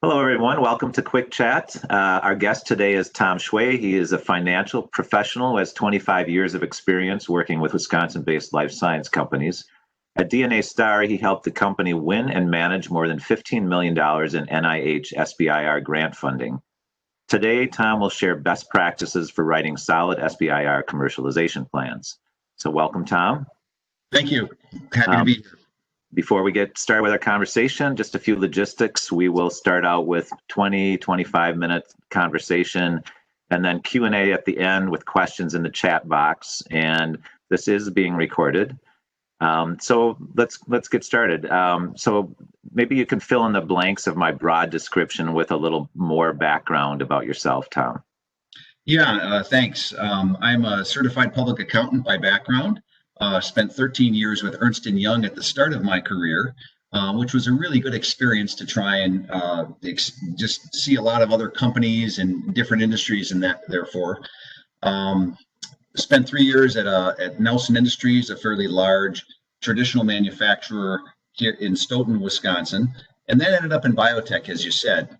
Hello, everyone. Welcome to Quick Chat. Our guest today is Tom Schwei. He is a financial professional who has 25 years of experience working with Wisconsin-based life science companies. At DNA Star, he helped the company win and manage more than $15 million in NIH SBIR grant funding. Today, Tom will share best practices for writing solid SBIR commercialization plans. So welcome, Tom. Thank you. Happy to be here. Before we get started with our conversation, just a few logistics. We will start out with 25-minute conversation and then Q&A at the end with questions in the chat box. And this is being recorded. So let's get started. So maybe you can fill in the blanks of my broad description with a little more background about yourself, Tom. Yeah, thanks. I'm a certified public accountant by background. Spent 13 years with Ernst & Young at the start of my career, which was a really good experience to try and just see a lot of other companies and different industries in that, therefore. Spent 3 years at Nelson Industries, a fairly large traditional manufacturer here in Stoughton, Wisconsin, and then ended up in biotech, as you said,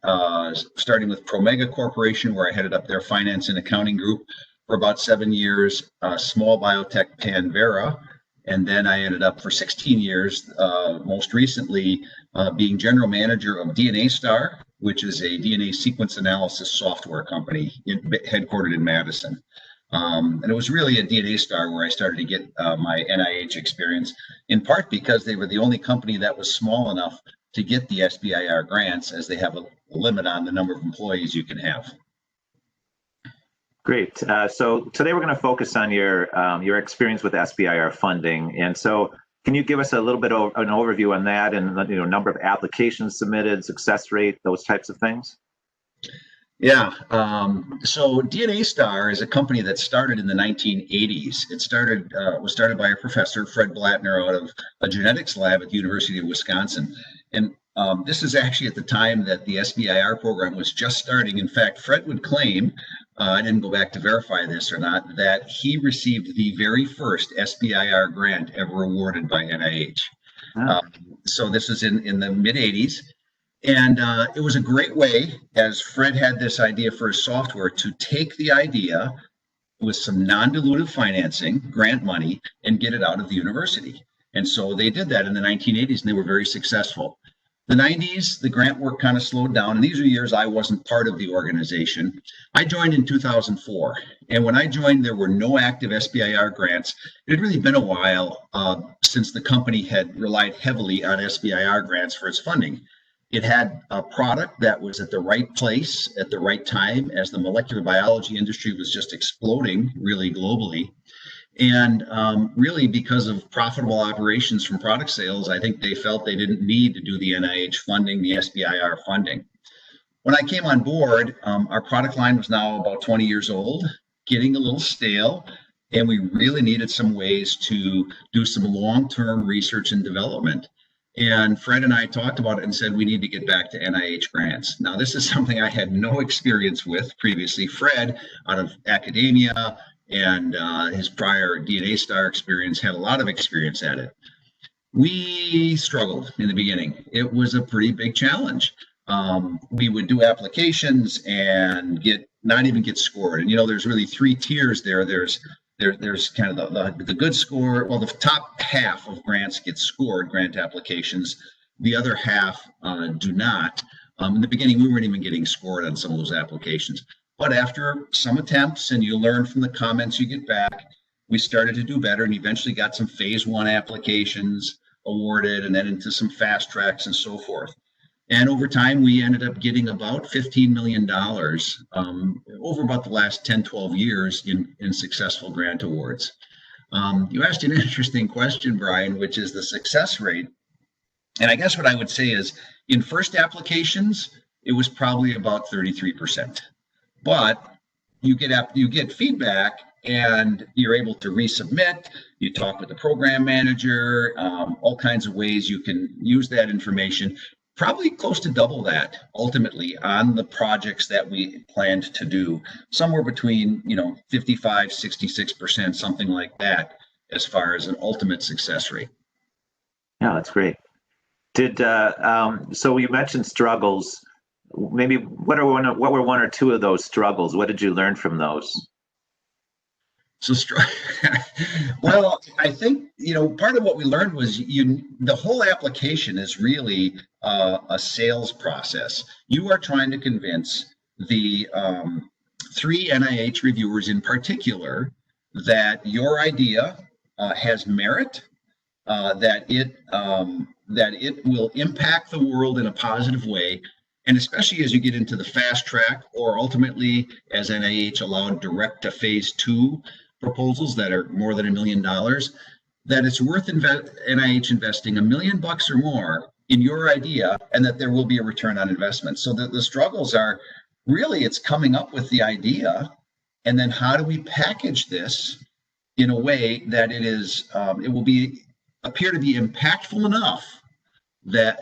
starting with Promega Corporation, where I headed up their finance and accounting group for about 7 years, small biotech Panvera, and then I ended up for 16 years, most recently being general manager of DNA Star, which is a DNA sequence analysis software company headquartered in Madison. And it was really at DNA Star where I started to get my NIH experience, in part because they were the only company that was small enough to get the SBIR grants, as they have a limit on the number of employees you can have. Great. So today we're going to focus on your experience with SBIR funding. And so can you give us a little bit of an overview on that and number of applications submitted, success rate, those types of things? Yeah. So DNA Star is a company that started in the 1980s. It was started by a professor, Fred Blattner, out of a genetics lab at the University of Wisconsin. And this is actually at the time that the SBIR program was just starting. In fact, Fred would claim, I didn't go back to verify this or not, that he received the very first SBIR grant ever awarded by NIH. Oh. So this was in the mid 80s. And it was a great way, as Fred had this idea for his software, to take the idea with some non-dilutive financing, grant money, and get it out of the university. And so they did that in the 1980s, and they were very successful. The 90s, the grant work kind of slowed down, and these are years I wasn't part of the organization. I joined in 2004, and when I joined, there were no active SBIR grants. It had really been a while since the company had relied heavily on SBIR grants for its funding. It had a product that was at the right place at the right time, as the molecular biology industry was just exploding really globally. And really, because of profitable operations from product sales, I think they felt they didn't need to do the NIH funding, the SBIR funding. When I came on board, our product line was now about 20 years old, getting a little stale, and we really needed some ways to do some long-term research and development. And Fred and I talked about it and said, we need to get back to NIH grants. Now, this is something I had no experience with previously. Fred, out of academia and his prior DNA Star experience, had a lot of experience at it. We struggled in the beginning. It was a pretty big challenge. We would do applications and not even get scored. And, there's really 3 tiers there. There's kind of the good score. Well, the top half of grants get scored, grant applications. The other half do not. In the beginning, we weren't even getting scored on some of those applications. But after some attempts, and you learn from the comments you get back, we started to do better and eventually got some phase 1 applications awarded, and then into some fast tracks and so forth. And over time, we ended up getting about $15 million over about the last 10, 12 years in successful grant awards. You asked an interesting question, Brian, which is the success rate. And I guess what I would say is, in first applications, it was probably about 33%. But you get feedback, and you're able to resubmit. You talk with the program manager, all kinds of ways you can use that information. Probably close to double that ultimately on the projects that we planned to do, somewhere between 55, 66%, something like that, as far as an ultimate success rate. Yeah, that's great. So you mentioned struggles. maybe what were one or two of those struggles? What did you learn from those? So, well, I think, part of what we learned was the whole application is really a sales process. You are trying to convince the three NIH reviewers in particular that your idea has merit, that it will impact the world in a positive way, and especially as you get into the fast track, or ultimately as NIH allowed direct to phase 2 proposals that are more than $1 million, that it's worth NIH investing $1 million or more in your idea, and that there will be a return on investment. So the struggles are really, it's coming up with the idea, and then how do we package this in a way that it will appear to be impactful enough that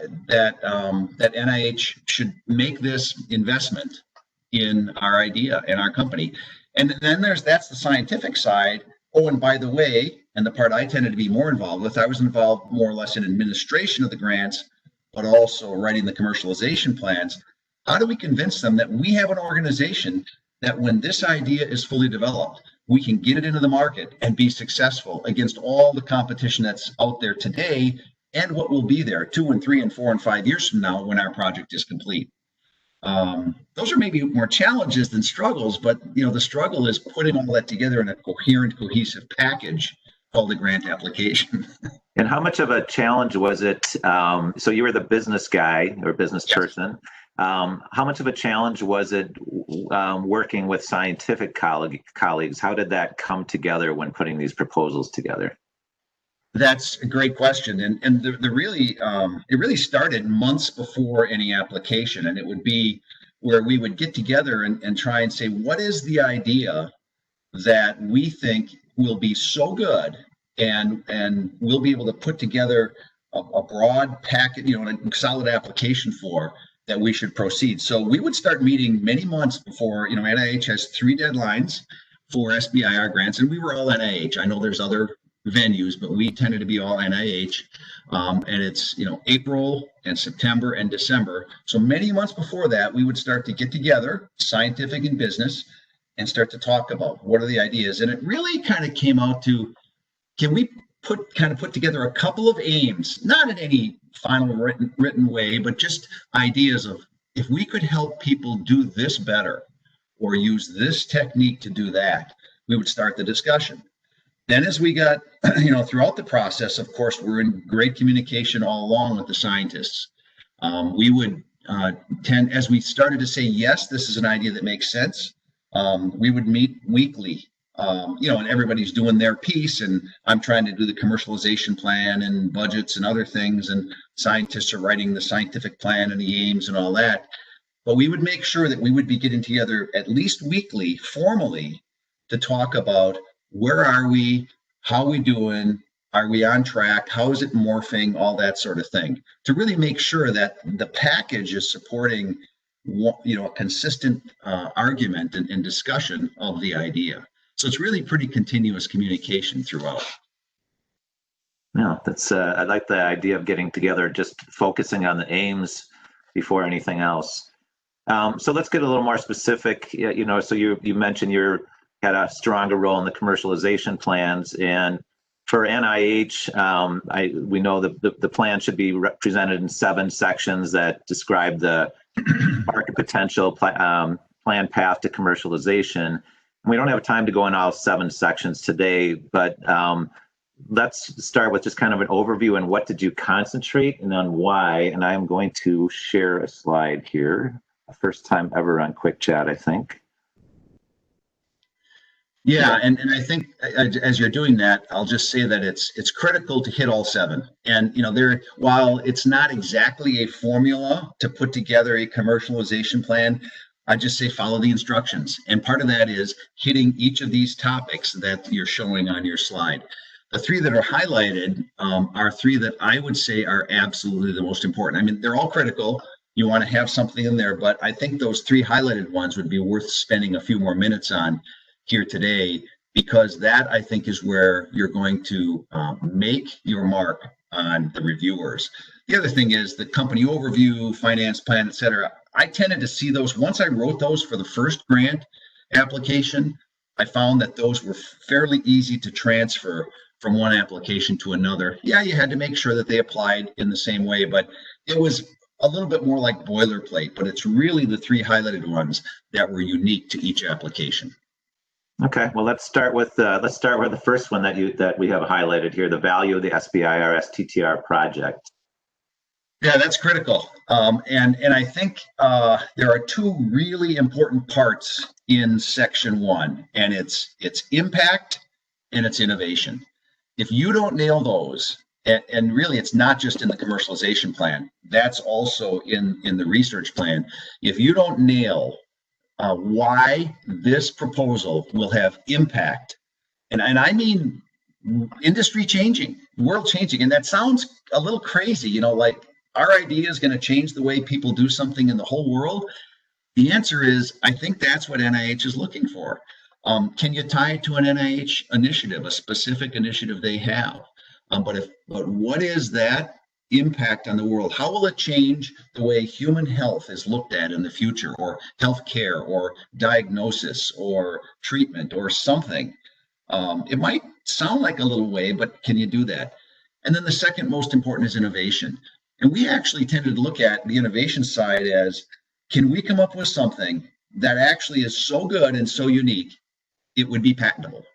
NIH should make this investment in our idea and our company. And then that's the scientific side. Oh, and by the way, and the part I tended to be more involved with, I was involved more or less in administration of the grants, but also writing the commercialization plans. How do we convince them that we have an organization that when this idea is fully developed, we can get it into the market and be successful against all the competition that's out there today and what will be there 2 and 3 and 4 and 5 years from now when our project is complete. Those are maybe more challenges than struggles, but the struggle is putting all that together in a coherent, cohesive package called the grant application. And how much of a challenge was it? So you were the business guy or business Yes. person. How much of a challenge was it working with scientific colleagues? How did that come together when putting these proposals together? That's a great question, and the really it really started months before any application, and it would be where we would get together and try and say, what is the idea that we think will be so good, and we'll be able to put together a broad packet, a solid application for that we should proceed. So we would start meeting many months before. NIH has 3 deadlines for SBIR grants, and we were all NIH. I know there's other venues, but we tended to be all NIH, and it's April and September and December. So many months before that, we would start to get together, scientific and business, and start to talk about what are the ideas. And it really kind of came out to, can we put together a couple of aims, not in any final written way, but just ideas of, if we could help people do this better or use this technique to do that, we would start the discussion. Then as we got, throughout the process, of course, we're in great communication all along with the scientists. We would as we started to say, yes, this is an idea that makes sense, we would meet weekly, and everybody's doing their piece, and I'm trying to do the commercialization plan and budgets and other things, and scientists are writing the scientific plan and the aims and all that. But we would make sure that we would be getting together at least weekly, formally, to talk about, where are we? How are we doing? Are we on track? How is it morphing? All that sort of thing, to really make sure that the package is supporting, a consistent argument and discussion of the idea. So it's really pretty continuous communication throughout. Yeah, that's. I like the idea of getting together, just focusing on the aims before anything else. So let's get a little more specific. So you mentioned you had a stronger role in the commercialization plans, and for NIH, we know the plan should be presented in 7 sections that describe the market potential, plan path to commercialization. And we don't have time to go in all 7 sections today, but let's start with just kind of an overview and what did you concentrate and on why. And I'm going to share a slide here, first time ever on Quick Chat, I think. Yeah, and I think as you're doing that, I'll just say that it's critical to hit all 7. And while it's not exactly a formula to put together a commercialization plan, I just say follow the instructions. And part of that is hitting each of these topics that you're showing on your slide. The 3 that are highlighted are 3 that I would say are absolutely the most important. I mean, they're all critical. You want to have something in there, but I think those 3 highlighted ones would be worth spending a few more minutes on here today, because that, I think, is where you're going to make your mark on the reviewers. The other thing is the company overview, finance plan, etc. I tended to see those once I wrote those for the first grant application. I found that those were fairly easy to transfer from one application to another. Yeah, you had to make sure that they applied in the same way, but it was a little bit more like boilerplate. But it's really the three highlighted ones that were unique to each application. Okay, well, let's start with the first one that we have highlighted here: the value of the SBIR STTR project. Yeah, that's critical. And I think there are two really important parts in section one, and it's impact and it's innovation. If you don't nail those, and really it's not just in the commercialization plan, that's also in the research plan. If you don't nail why this proposal will have impact, and I mean industry changing, world changing, and that sounds a little crazy, like our idea is going to change the way people do something in the whole world. The answer is, I think that's what NIH is looking for. Can you tie it to an NIH initiative, a specific initiative they have? But what is that impact on the world? How will it change the way human health is looked at in the future, or healthcare, or diagnosis, or treatment, or something? It might sound like a little way, but can you do that? And then the second most important is innovation. And we actually tended to look at the innovation side as, can we come up with something that actually is so good and so unique, it would be patentable?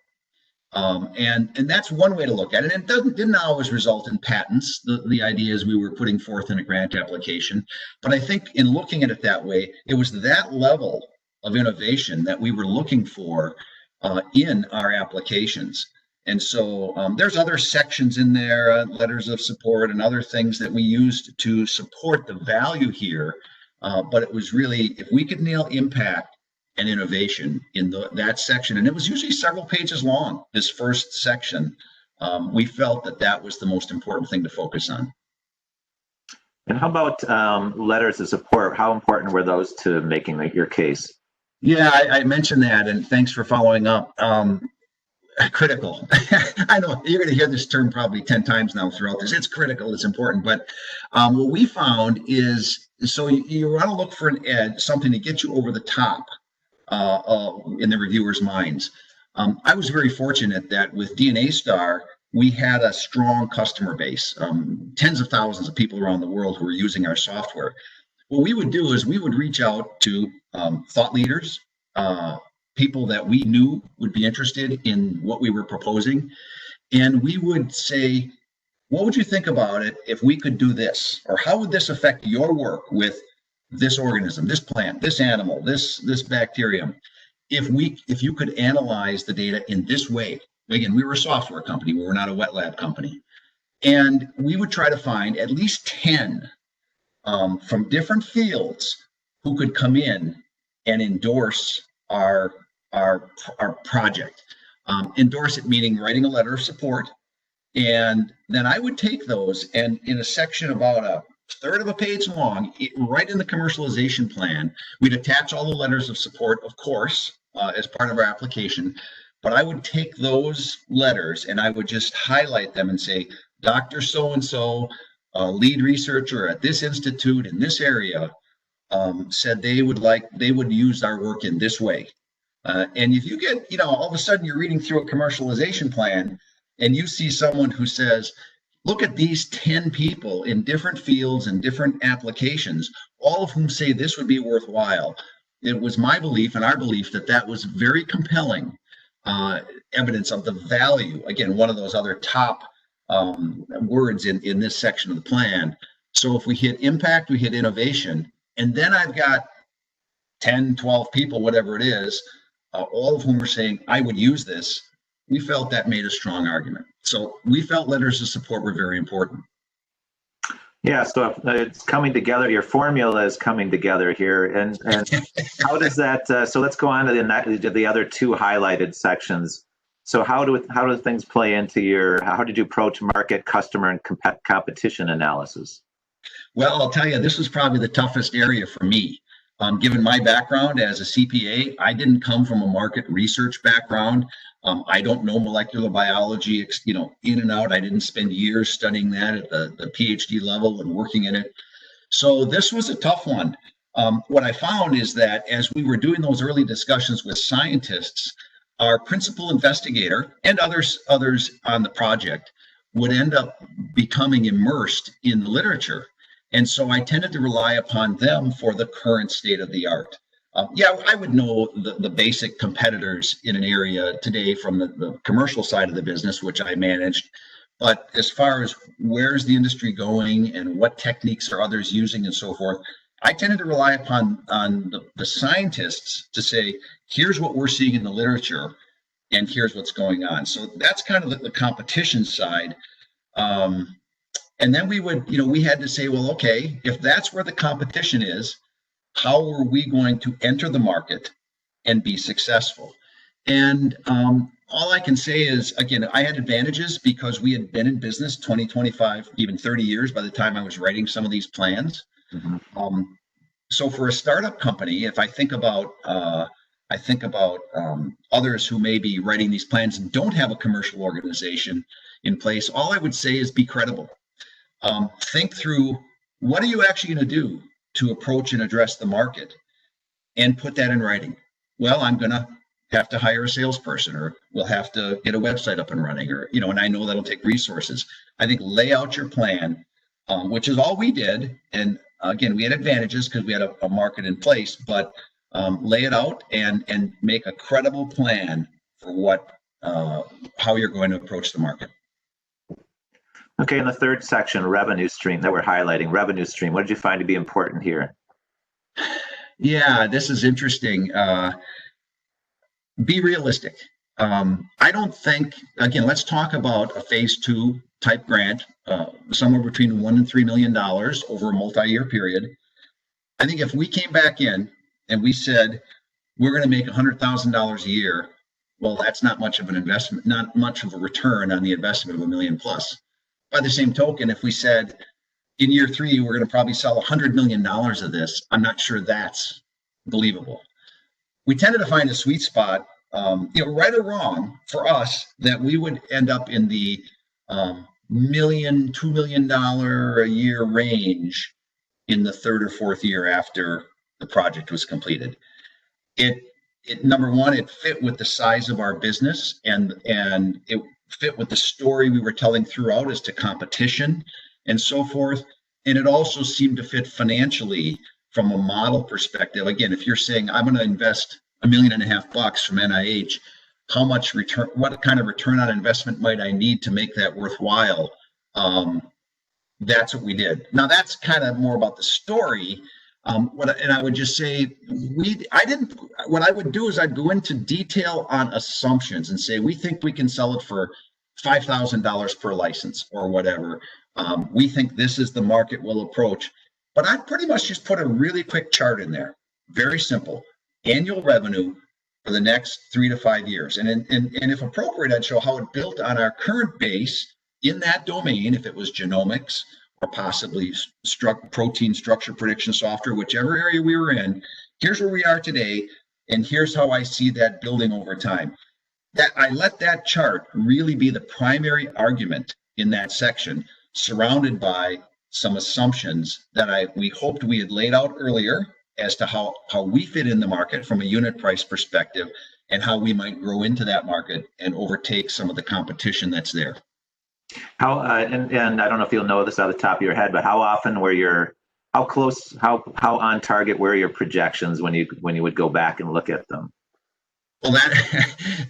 And that's one way to look at it. And it didn't always result in patents, the ideas we were putting forth in a grant application. But I think in looking at it that way, it was that level of innovation that we were looking for in our applications. And so there's other sections in there, letters of support and other things that we used to support the value here. But it was really, if we could nail impact and innovation in that section, and it was usually several pages long, this first section, we felt that was the most important thing to focus on. And how about letters of support? How important were those to making your case? Yeah, I mentioned that, and thanks for following up. Critical. I know you're going to hear this term probably 10 times now throughout this. It's critical, it's important. But what we found is, so you want to look for something to get you over the top in the reviewer's minds. I was very fortunate that with DNA Star, we had a strong customer base, tens of thousands of people around the world who were using our software. What we would do is we would reach out to thought leaders, people that we knew would be interested in what we were proposing. And we would say, what would you think about it if we could do this? Or how would this affect your work with this organism, this plant, this animal, this bacterium? If you could analyze the data in this way. Again, we were a software company, we were not a wet lab company. And we would try to find at least 10 from different fields who could come in and endorse our project. Endorse it meaning writing a letter of support. And then I would take those, and in a section about a third of a page long, right in the commercialization plan, we'd attach all the letters of support, of course, as part of our application. But I would take those letters and I would just highlight them and say, Dr. So-and-so, lead researcher at this institute in this area, said they would use our work in this way. And if you get, all of a sudden you're reading through a commercialization plan and you see someone who says, look at these 10 people in different fields and different applications, all of whom say this would be worthwhile. It was my belief and our belief that was very compelling evidence of the value. Again, one of those other top words in this section of the plan. So if we hit impact, we hit innovation, and then I've got 10, 12 people, whatever it is, all of whom are saying, I would use this. We felt that made a strong argument. So we felt letters of support were very important. Yeah, so it's coming together. Your formula is coming together here, and how does that? So let's go on to the other two highlighted sections. So how do things play into how did you approach market, customer, and competition analysis? Well, I'll tell you, this was probably the toughest area for me. Given my background as a CPA, I didn't come from a market research background. I don't know molecular biology, in and out. I didn't spend years studying that at the PhD level and working in it. So this was a tough one. What I found is that as we were doing those early discussions with scientists, our principal investigator and others on the project would end up becoming immersed in the literature. And so I tended to rely upon them for the current state of the art. Yeah, I would know the basic competitors in an area today from the commercial side of the business, which I managed. But as far as where's the industry going and what techniques are others using and so forth, I tended to rely upon the scientists to say, here's what we're seeing in the literature and here's what's going on. So that's kind of the competition side. And then we had to say, well, okay, if that's where the competition is, how are we going to enter the market and be successful? And all I can say is, again, I had advantages because we had been in business 20, 25, even 30 years by the time I was writing some of these plans. Mm-hmm. So for a startup company, if I think about others who may be writing these plans and don't have a commercial organization in place, all I would say is be credible. Think through, what are you actually going to do to approach and address the market, and put that in writing. Well, I'm going to have to hire a salesperson, or we'll have to get a website up and running, or, and I know that'll take resources. I think lay out your plan, which is all we did. And again, we had advantages because we had a market in place, but lay it out and make a credible plan for how you're going to approach the market. Okay, in the third section, revenue stream that we're highlighting, revenue stream. What did you find to be important here? Yeah, this is interesting. Be realistic. I don't think, again, let's talk about a phase 2 type grant, somewhere between $1 and $3 million over a multi-year period. I think if we came back in and we said, we're going to make $100,000 a year, well, that's not much of an investment, not much of a return on the investment of $1 million plus. By the same token, if we said in year 3, we're going to probably sell $100 million of this, I'm not sure that's believable. We tended to find a sweet spot, right or wrong for us, that we would end up in the $1 million, $2 million a year range in the 3rd or 4th year after the project was completed. It number one, it fit with the size of our business, and it fit with the story we were telling throughout as to competition and so forth. And it also seemed to fit financially from a model perspective. Again, if you're saying, I'm going to invest $1.5 million from NIH, how much return, what kind of return on investment might I need to make that worthwhile? That's what we did. Now that's kind of more about the story. And I would just say, what I would do is I'd go into detail on assumptions and say, we think we can sell it for $5,000 per license or whatever. We think this is the market we'll approach. But I'd pretty much just put a really quick chart in there. Very simple. Annual revenue for the next 3 to 5 years. And if appropriate, I'd show how it built on our current base in that domain, if it was genomics, or possibly protein structure prediction software, whichever area we were in. Here's where we are today, and here's how I see that building over time. That I let that chart really be the primary argument in that section, surrounded by some assumptions that we hoped we had laid out earlier as to how we fit in the market from a unit price perspective, and how we might grow into that market and overtake some of the competition that's there. How and I don't know if you'll know this out of the top of your head, but how often how close, how on target were your projections when you would go back and look at them? Well,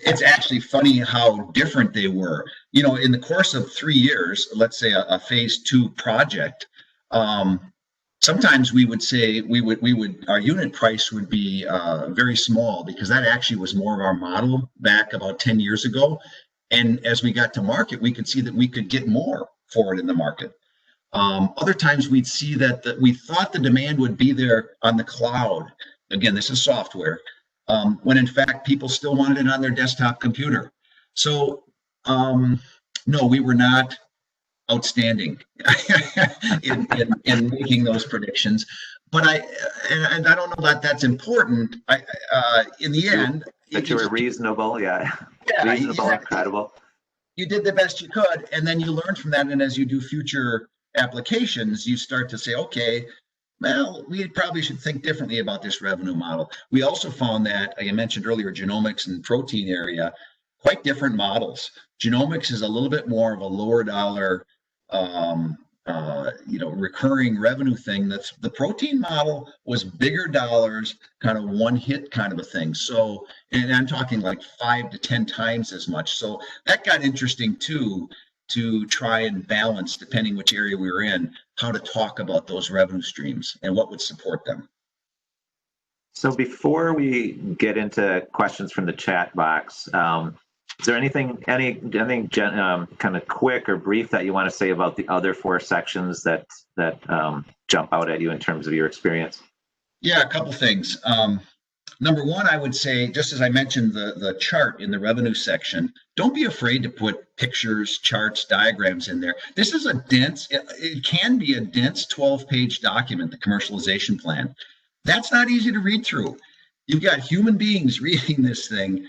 it's actually funny how different they were. In the course of 3 years, let's say a phase 2 project, sometimes we would say our unit price would be very small, because that actually was more of our model back about 10 years ago. And as we got to market, we could see that we could get more for it in the market. Other times we'd see that we thought the demand would be there on the cloud. Again, this is software, when in fact people still wanted it on their desktop computer. So no, we were not outstanding in making those predictions. But I don't know that that's important. In the end, that you were reasonable, yeah, reasonable, incredible. You did the best you could, and then you learn from that. And as you do future applications, you start to say, okay, well, we probably should think differently about this revenue model. We also found that, like I mentioned earlier, genomics and protein area, quite different models. Genomics is a little bit more of a lower dollar, recurring revenue thing. That's the protein model was bigger dollars, kind of one hit kind of a thing. So, and I'm talking like 5 to 10 times as much. So that got interesting too, to try and balance, depending which area we were in, how to talk about those revenue streams and what would support them. So before we get into questions from the chat box, is there anything kind of quick or brief that you want to say about the other 4 sections that jump out at you in terms of your experience? Yeah, a couple things. Number one, I would say, just as I mentioned the chart in the revenue section, don't be afraid to put pictures, charts, diagrams in there. This is a dense, it can be a dense 12-page document, the commercialization plan. That's not easy to read through. You've got human beings reading this thing.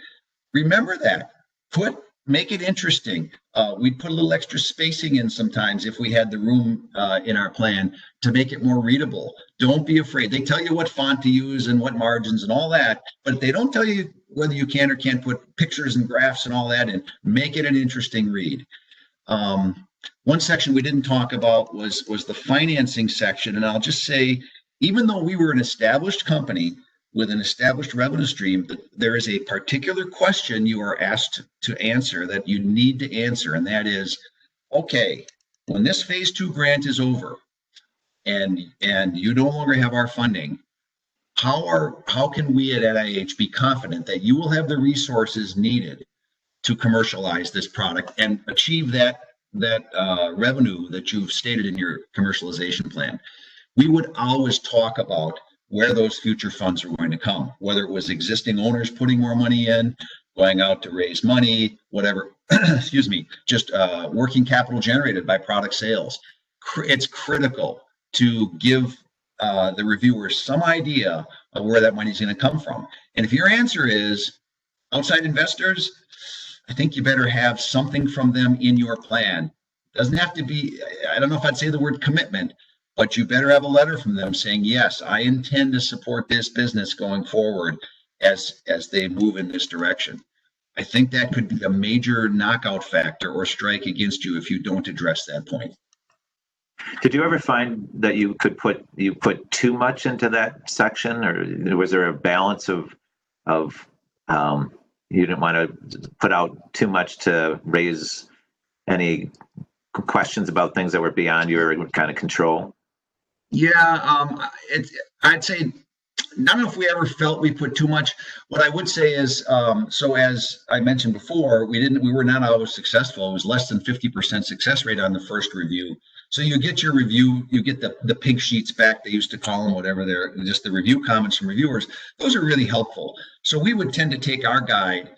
Remember that. Make it interesting. We'd put a little extra spacing in sometimes if we had the room in our plan to make it more readable. Don't be afraid. They tell you what font to use and what margins and all that, but they don't tell you whether you can or can't put pictures and graphs and all that in. Make it an interesting read. One section we didn't talk about was the financing section, and I'll just say, even though we were an established company with an established revenue stream, there is a particular question you are asked to answer that you need to answer, and that is, okay, when this phase 2 grant is over and you no longer have our funding, how can we at NIH be confident that you will have the resources needed to commercialize this product and achieve that revenue that you've stated in your commercialization plan? We would always talk about where those future funds are going to come, whether it was existing owners putting more money in, going out to raise money, whatever, excuse me, just working capital generated by product sales. It's critical to give the reviewers some idea of where that money is going to come from. And if your answer is outside investors, I think you better have something from them in your plan. Doesn't have to be, I don't know if I'd say the word commitment, but you better have a letter from them saying, yes, I intend to support this business going forward as they move in this direction. I think that could be a major knockout factor or strike against you if you don't address that point. Did you ever find that you put too much into that section, or was there a balance of you didn't want to put out too much to raise any questions about things that were beyond your kind of control? Yeah, I'd say, I don't know if we ever felt we put too much. What I would say is, so as I mentioned before, we were not always successful. It was less than 50% success rate on the first review. So you get your review, you get the pink sheets back, they used to call them, whatever, they're just the review comments from reviewers. Those are really helpful. So we would tend to take our guide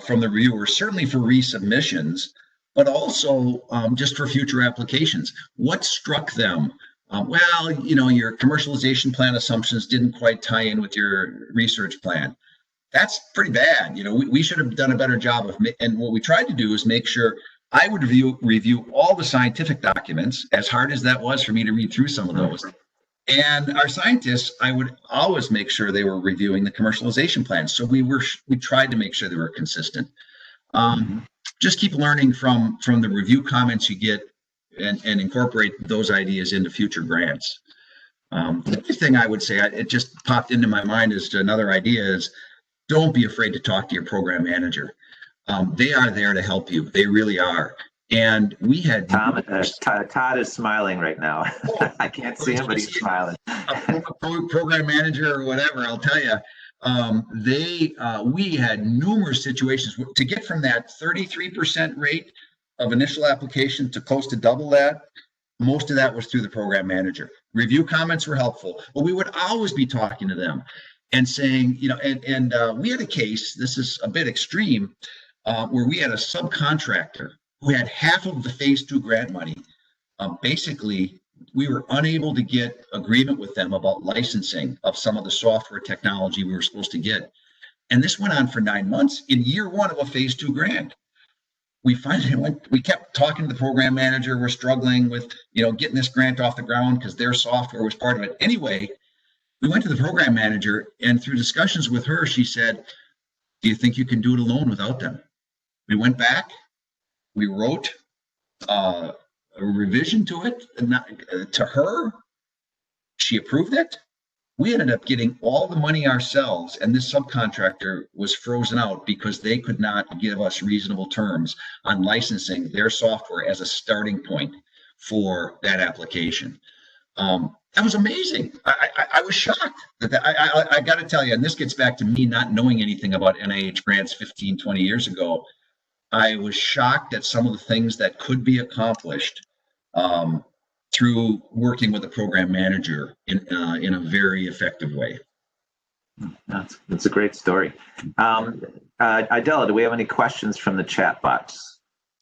from the reviewers, certainly for resubmissions, but also just for future applications. What struck them? Well, your commercialization plan assumptions didn't quite tie in with your research plan. That's pretty bad. We should have done a better job of, and what we tried to do is make sure I would review all the scientific documents, as hard as that was for me to read through some of those. And our scientists, I would always make sure they were reviewing the commercialization plan. So we tried to make sure they were consistent. Just keep learning from the review comments you get, and incorporate those ideas into future grants. The other thing I would say, it just popped into my mind as to another idea is, don't be afraid to talk to your program manager. They are there to help you. They really are. And we had Todd is smiling right now. I can't see him, but he's smiling. A program manager or whatever, I'll tell you. We had numerous situations to get from that 33% rate of initial application to close to double that. Most of that was through the program manager. Review comments were helpful, but we would always be talking to them and saying, and we had a case, this is a bit extreme, where we had a subcontractor who had half of the phase 2 grant money. Basically, we were unable to get agreement with them about licensing of some of the software technology we were supposed to get. And this went on for 9 months in year 1 of a phase 2 grant. we finally we kept talking to the program manager. We're struggling with, getting this grant off the ground because their software was part of it. Anyway, we went to the program manager, and through discussions with her, she said, do you think you can do it alone without them? We went back, we wrote a revision to it, to her. She approved it. We ended up getting all the money ourselves, and this subcontractor was frozen out because they could not give us reasonable terms on licensing their software as a starting point for that application. That was amazing. I was shocked that I got to tell you, and this gets back to me not knowing anything about NIH grants 15, 20 years ago. I was shocked at some of the things that could be accomplished through working with a program manager in a very effective way. That's a great story. Idella, do we have any questions from the chat box?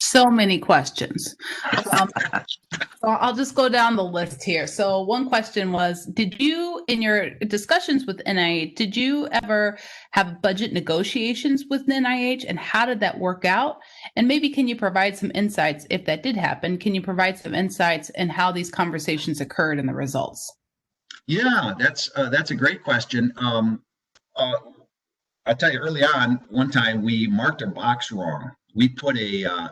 So many questions. So I'll just go down the list here. So one question was, did you, in your discussions with NIH, did you ever have budget negotiations with NIH, and how did that work out? And maybe can you provide some insights, if that did happen, can you provide some insights in how these conversations occurred and the results? Yeah, that's a great question. I'll tell you, early on, one time we marked a box wrong. We put a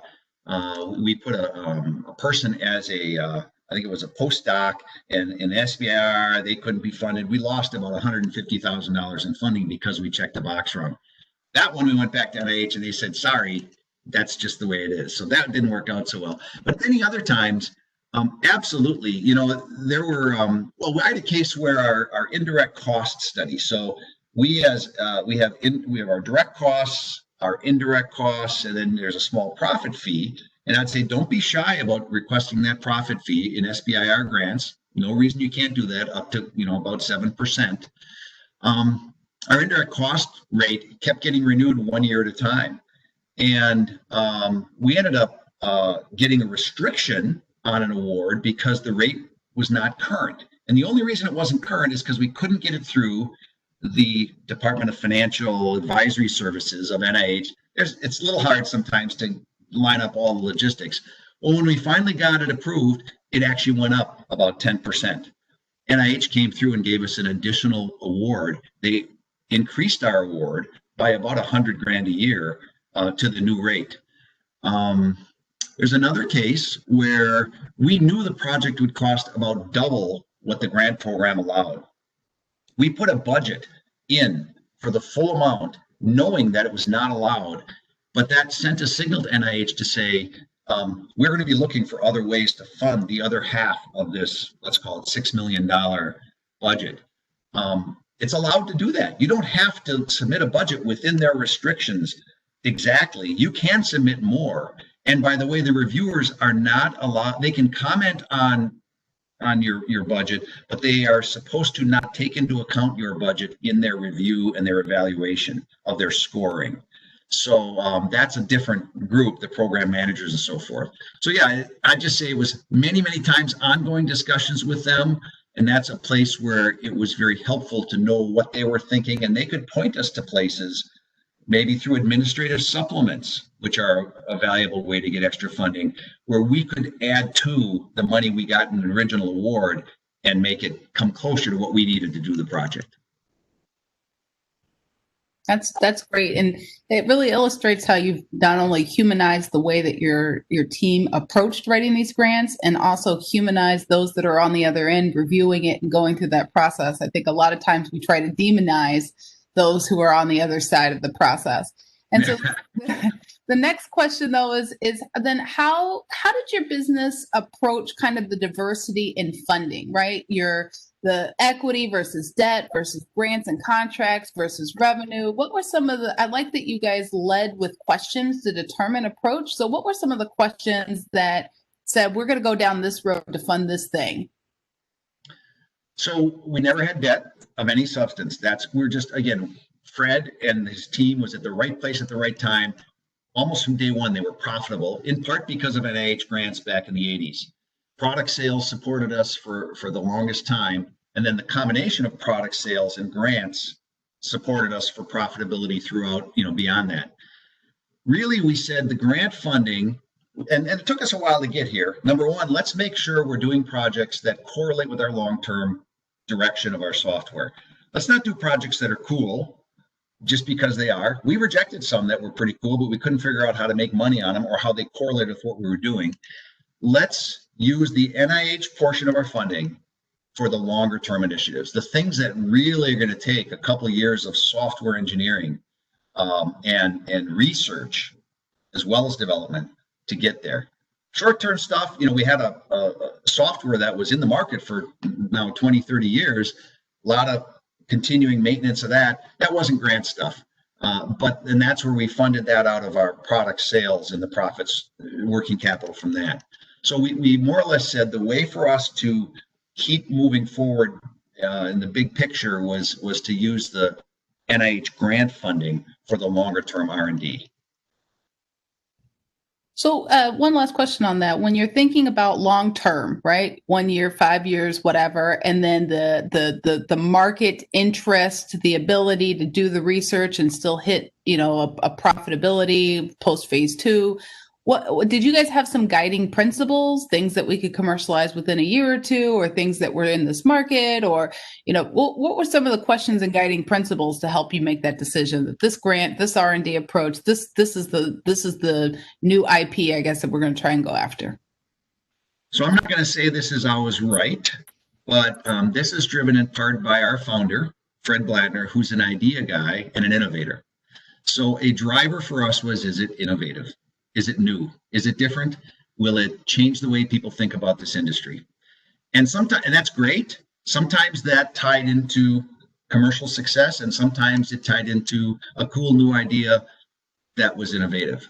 person as I think it was a postdoc, and in SBIR, they couldn't be funded. We lost about $150,000 in funding because we checked the box wrong. That one, we went back to NIH and they said, sorry, that's just the way it is. So that didn't work out so well. But many other times, absolutely, there were, I had a case where our indirect cost study. So we have our direct costs, our indirect costs, and then there's a small profit fee. And I'd say don't be shy about requesting that profit fee in SBIR grants. No reason you can't do that, up to about 7%. Our indirect cost rate kept getting renewed 1 year at a time, and we ended up getting a restriction on an award because the rate was not current. And the only reason it wasn't current is because we couldn't get it through the Department of Financial Advisory Services of NIH. It's a little hard sometimes to line up all the logistics. Well, when we finally got it approved, it actually went up about 10%. NIH came through and gave us an additional award. They increased our award by about $100,000 a year to the new rate. There's another case where we knew the project would cost about double what the grant program allowed. We put a budget in for the full amount, knowing that it was not allowed, but that sent a signal to NIH to say, we're going to be looking for other ways to fund the other half of this, let's call it $6 million budget. It's allowed to do that. You don't have to submit a budget within their restrictions exactly. You can submit more. And by the way, the reviewers are not allowed, they can comment on your budget, but they are supposed to not take into account your budget in their review and their evaluation of their scoring. So that's a different group, the program managers and so forth. So yeah, I just say it was many, many times ongoing discussions with them. And that's a place where it was very helpful to know what they were thinking, and they could point us to places, maybe through administrative supplements, which are a valuable way to get extra funding, where we could add to the money we got in the original award and make it come closer to what we needed to do the project. That's great. And it really illustrates how you've not only humanized the way that your team approached writing these grants, and also humanized those that are on the other end reviewing it and going through that process. I think a lot of times we try to demonize those who are on the other side of the process. And so the next question, though, is then how did your business approach kind of the diversity in funding, right? The equity versus debt versus grants and contracts versus revenue. What were some of I like that you guys led with questions to determine approach. So what were some of the questions that said, we're going to go down this road to fund this thing? So we never had debt of any substance. We're just, again, Fred and his team was at the right place at the right time. Almost from day one, they were profitable, in part because of NIH grants back in the 80s. Product sales supported us for the longest time. And then the combination of product sales and grants supported us for profitability throughout, beyond that. really we said the grant funding, and it took us a while to get here. Number one, let's make sure we're doing projects that correlate with our long-term direction of our software. Let's not do projects that are cool just because they are. We rejected some that were pretty cool, but we couldn't figure out how to make money on them or how they correlate with what we were doing. Let's use the NIH portion of our funding for the longer term initiatives, the things that really are going to take a couple of years of software engineering and research as well as development to get there. Short-term stuff, we had a software that was in the market for now 20, 30 years, a lot of continuing maintenance of that. That wasn't grant stuff. And that's where we funded that out of our product sales and the profits, working capital from that. So we more or less said the way for us to keep moving forward in the big picture was to use the NIH grant funding for the longer term R&D. So one last question on that. When you're thinking about long term, right? 1 year, 5 years, whatever, and then the market interest, the ability to do the research and still hit, a profitability post phase 2. What did you guys have some guiding principles, things that we could commercialize within a year or two, or things that were in this market, or what were some of the questions and guiding principles to help you make that decision that this grant, this R&D approach, this is the new IP, I guess, that we're going to try and go after? So I'm not going to say this is always right, but this is driven in part by our founder, Fred Blattner, who's an idea guy and an innovator. So a driver for us was, is it innovative? Is it new? Is it different? Will it change the way people think about this industry? And sometimes, and that's great. Sometimes that tied into commercial success, and sometimes it tied into a cool new idea that was innovative.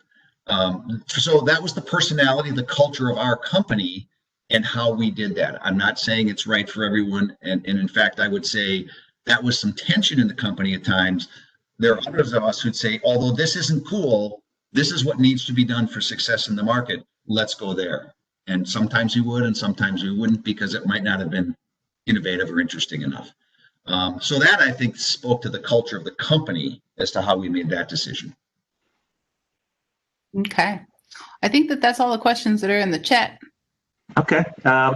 So that was the personality, the culture of our company, and how we did that. I'm not saying it's right for everyone, and in fact, I would say that was some tension in the company at times. There are others of us who'd say, although this isn't cool, this is what needs to be done for success in the market. Let's go there. And sometimes we would, and sometimes we wouldn't, because it might not have been innovative or interesting enough. So that, I think, spoke to the culture of the company as to how we made that decision. Okay. I think that's all the questions that are in the chat. Okay.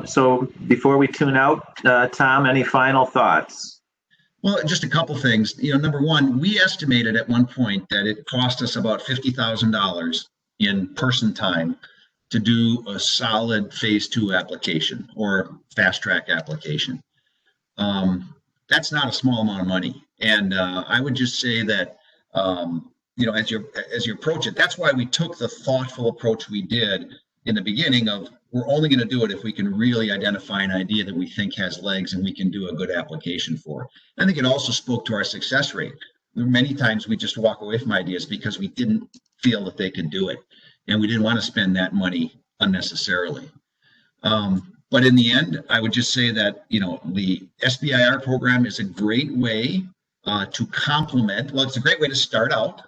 So before we tune out, Tom, any final thoughts? Well, just a couple things. Number one, we estimated at one point that it cost us about $50,000 in person time to do a solid phase 2 application or fast track application. That's not a small amount of money. And I would just say that, as you approach it, that's why we took the thoughtful approach we did in the beginning of, we're only going to do it if we can really identify an idea that we think has legs and we can do a good application for. I think it also spoke to our success rate. Many times we just walk away from ideas because we didn't feel that they could do it, and we didn't want to spend that money unnecessarily. But in the end, I would just say that, the SBIR program is a great way to complement, well, it's a great way to start out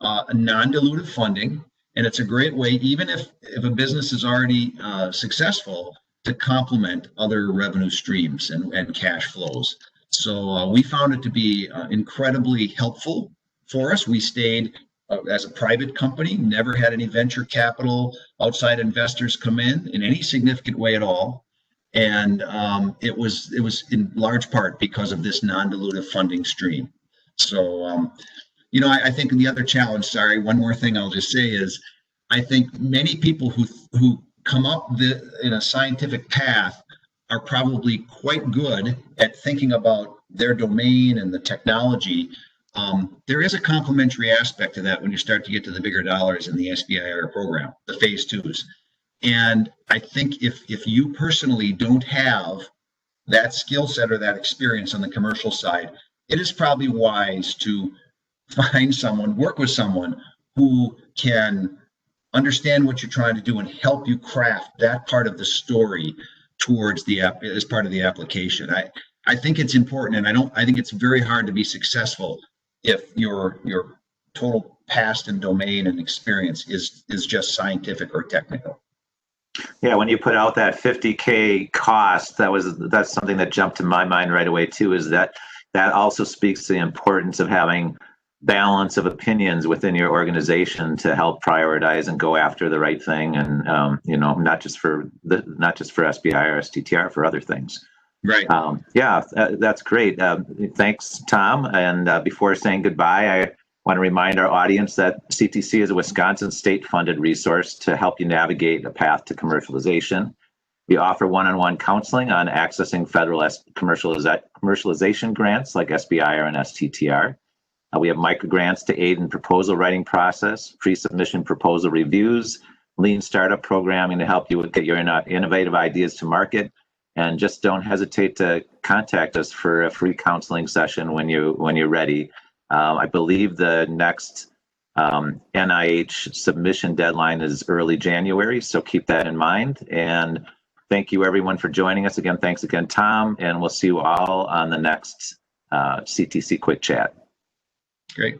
a non-dilutive funding. And it's a great way, even if a business is already successful, to complement other revenue streams and cash flows. So we found it to be incredibly helpful for us. We stayed as a private company, never had any venture capital, outside investors come in any significant way at all. And it was in large part because of this non-dilutive funding stream. So I think the other challenge, one more thing I'll just say is, I think many people who come up in a scientific path are probably quite good at thinking about their domain and the technology. There is a complementary aspect to that when you start to get to the bigger dollars in the SBIR program, the phase 2s. And I think if you personally don't have that skill set or that experience on the commercial side, it is probably wise to find someone, work with someone who can understand what you're trying to do and help you craft that part of the story towards as part of the application. I think it's important, and I think it's very hard to be successful if your total past and domain and experience is just scientific or technical. Yeah, when you put out that $50K cost, that's something that jumped to my mind right away too, is that also speaks to the importance of having balance of opinions within your organization to help prioritize and go after the right thing, and not just for SBIR or STTR, for other things. Right. That's great. Thanks, Tom. And before saying goodbye, I want to remind our audience that CTC is a Wisconsin state-funded resource to help you navigate a path to commercialization. We offer one-on-one counseling on accessing federal commercialization grants like SBIR and STTR. We have microgrants to aid in proposal writing process, pre-submission proposal reviews, lean startup programming to help you get your innovative ideas to market. And just don't hesitate to contact us for a free counseling session when you're ready. I believe the next NIH submission deadline is early January, so keep that in mind. And thank you, everyone, for joining us again. Thanks again, Tom, and we'll see you all on the next CTC Quick Chat. Great.